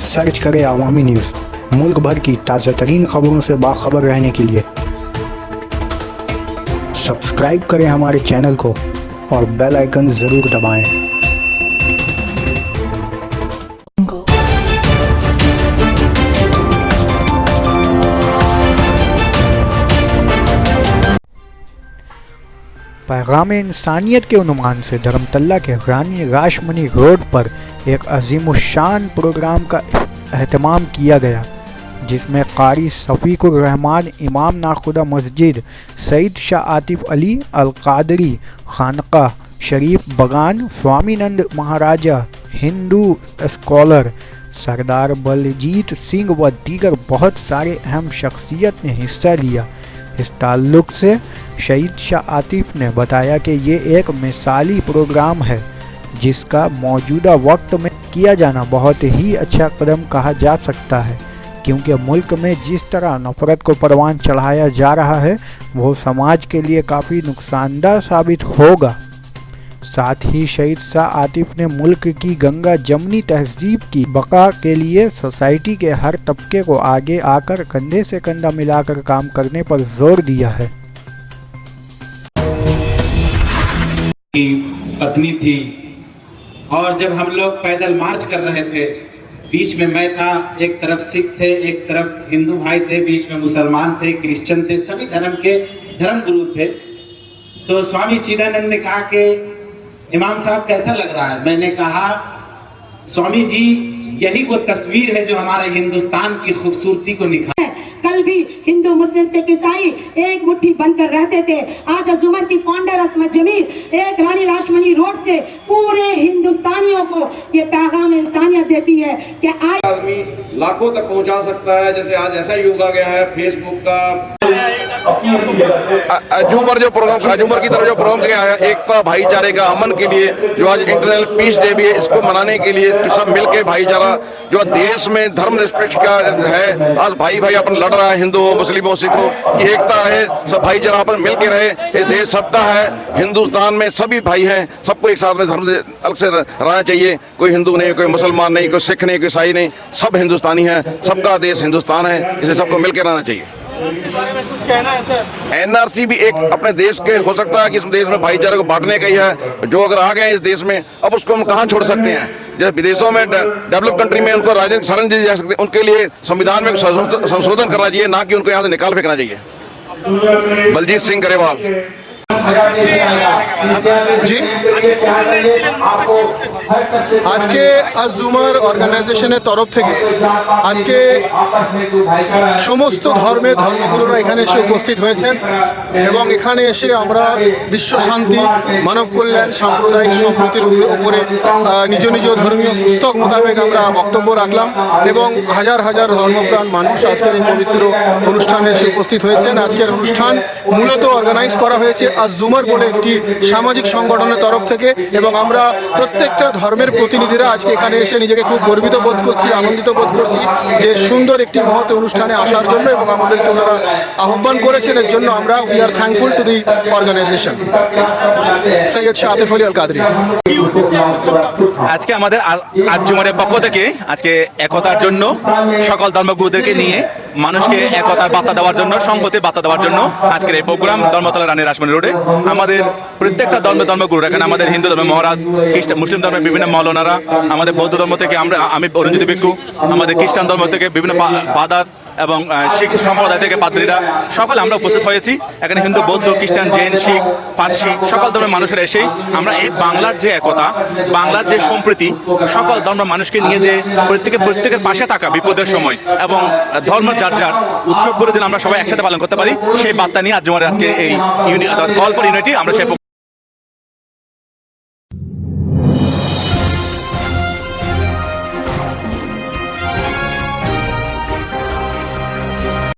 Search करें अवामी news. मुल्क भर की ताज़ा तरीन खबरों से बाखबर रहने के लिए सब्सक्राइब करें हमारे चैनल को और बेल आइकन ज़रूर दबाएं। पैगाम इंसानियत के उन्वान से धर्मतल्ला के रानी राशमनी रोड पर एक अजीमुशान प्रोग्राम का एहतमाम किया गया, जिसमें कारी शफीकुर रहमान इमाम नाखुदा मस्जिद सईद शाह आतिफ अली अल कादरी खानका शरीफ बगान स्वामीनंद महाराजा हिंदू स्कॉलर सरदार बलजीत सिंह व दीगर बहुत सारे अहम शख्सियत ने हिस्सा लिया। इस ताल्लुक़ से शहीद शाह आतिफ ने बताया कि ये एक मिसाली प्रोग्राम है, जिसका मौजूदा वक्त में किया जाना बहुत ही अच्छा कदम कहा जा सकता है, क्योंकि मुल्क में जिस तरह नफ़रत को परवान चढ़ाया जा रहा है वो समाज के लिए काफ़ी नुकसानदाह साबित होगा। साथ ही शहीद शाह आतिफ ने मुल्क की गंगा जमनी तहजीब की बका के लिए सोसाइटी के हर तबके को आगे आकर कंधे से कंधा मिलाकर काम करने पर जोर दिया है। पत्नी थी और जब हम लोग पैदल मार्च कर रहे थे, बीच में मैं था, एक तरफ सिख थे, एक तरफ हिंदू भाई थे, बीच में मुसलमान थे, क्रिश्चियन थे, सभी धर्म के धर्म गुरु थे। तो स्वामी चिदानंद ने कहा कि इमाम साहब कैसा लग रहा है? मैंने कहा स्वामी जी यही वो तस्वीर है जो हमारे हिंदुस्तान की खूबसूरती को निखार। कल भी हिंदू मुस्लिम सिख ईसाई एक मुट्ठी बनकर रहते थे। आज अजूमर की फाउंडर असमत जमील एक रानी राशमनी रोड से पूरे हिंदुस्तानियों को ये पैगाम इंसानियत देती है कि आज आदमी लाखों तक पहुंचा सकता है। जैसे आज ऐसा युग आ गया है फेसबुक का। अजूमर की तरफ जो प्रोग्राम किया है, एकता भाईचारे का अमन के लिए, जो आज इंटरनेशनल पीस डे भी है, इसको मनाने के लिए कि सब मिलके भाईचारा जो देश में धर्मनिरपेक्ष का है, आज भाई भाई अपन लड़ रहा है, हिंदुओं मुस्लिमों सिखों की एकता है, सब भाईचारा अपन मिलके रहे। ये देश सबका है, हिंदुस्तान में सभी भाई हैं, सबको एक साथ में धर्म से अलग से रहना चाहिए। कोई हिंदू नहीं, कोई मुसलमान नहीं, कोई सिख नहीं, कोई ईसाई नहीं, सब हिंदुस्तानी है, सबका देश हिंदुस्तान है, इसे सबको मिलकर रहना चाहिए। एनआरसी भी एक अपने देश के हो सकता है कि इस देश में भाईचारे को बांटने का ही है। जो अगर आ गए इस देश में, अब उसको हम कहाँ छोड़ सकते हैं? जैसे विदेशों में डेवलप कंट्री में उनको राजनीतिक शरण दी जा सकती है, उनके लिए संविधान में संशोधन करना चाहिए, ना कि उनको यहाँ से निकाल फेंकना चाहिए। बलजीत सिंह गरेवाल जी, আজকে আজুমার অর্গানাইজেশনের তরফ থেকে আজকে সমস্ত ধর্মের ধর্মগুরুরা এখানে এসে উপস্থিত হয়েছেন এবং এখানে এসে আমরা বিশ্ব শান্তি, মানব কল্যাণ, সাম্প্রদায়িক সম্প্রীতির উপরে নিজ নিজ ধর্মীয় পুস্তক মোতাবেক আমরা বক্তব্য রাখলাম এবং হাজার হাজার ধর্মপ্রাণ মানুষ আজকের এই পবিত্র অনুষ্ঠানে এসে উপস্থিত হয়েছেন। আজকের অনুষ্ঠান মূলত অর্গানাইজ করা হয়েছে আজুমার বলে একটি সামাজিক সংগঠনের তরফ থেকে এবং আমরা প্রত্যেকটা ধর্মের প্রতিনিধিরা আজকে এখানে এসে নিজেকে খুব গর্বিত বোধ করছি, আনন্দিত বোধ করছি যে সুন্দর একটি মহৎ অনুষ্ঠানে আসার জন্য এবং আমাদেরকে ওনারা আহ্বান করেছেন, এর জন্য আমরা we are thankful to the organization. Syed Shah Atif Ali Al Qadri. আজকে আমাদের আজুমারের পক্ষ থেকে আজকে একতার জন্য সকল ধর্মগুরুদেরকে নিয়ে মানুষকে একতার বার্তা দেওয়ার জন্য, সংহতির বার্তা দেওয়ার জন্য আজকের এই প্রোগ্রাম ধর্মতলা রানী রাসমণি রোডে। আমাদের প্রত্যেকটা ধর্মগুরু, এখানে আমাদের হিন্দু ধর্মের মহারাজ, মুসলিম ধর্মের বিভিন্ন মৌলানারা, আমাদের বৌদ্ধ ধর্ম থেকে আমি অরুণজ্যোতি ভিক্ষু, আমাদের খ্রিস্টান ধর্ম থেকে বিভিন্ন ফাদার এবং শিখ সম্প্রদায় থেকে পাদ্রীরা সকলে আমরা উপস্থিত হয়েছি। এখানে হিন্দু, বৌদ্ধ, খ্রিস্টান, জৈন, শিখ, পার্সি সকল ধর্মের মানুষের এসেই আমরা এই বাংলার যে একতা, বাংলার যে সম্প্রীতি, সকল ধর্মের মানুষকে নিয়ে যে প্রত্যেকের পাশে থাকা বিপদের সময় এবং ধর্ম যার যার উৎসবগুলো যেন আমরা সবাই একসাথে পালন করতে পারি, সেই বার্তা নিয়ে আজুমারে আজকে এই কল ফর ইউনিটি আমরা সেই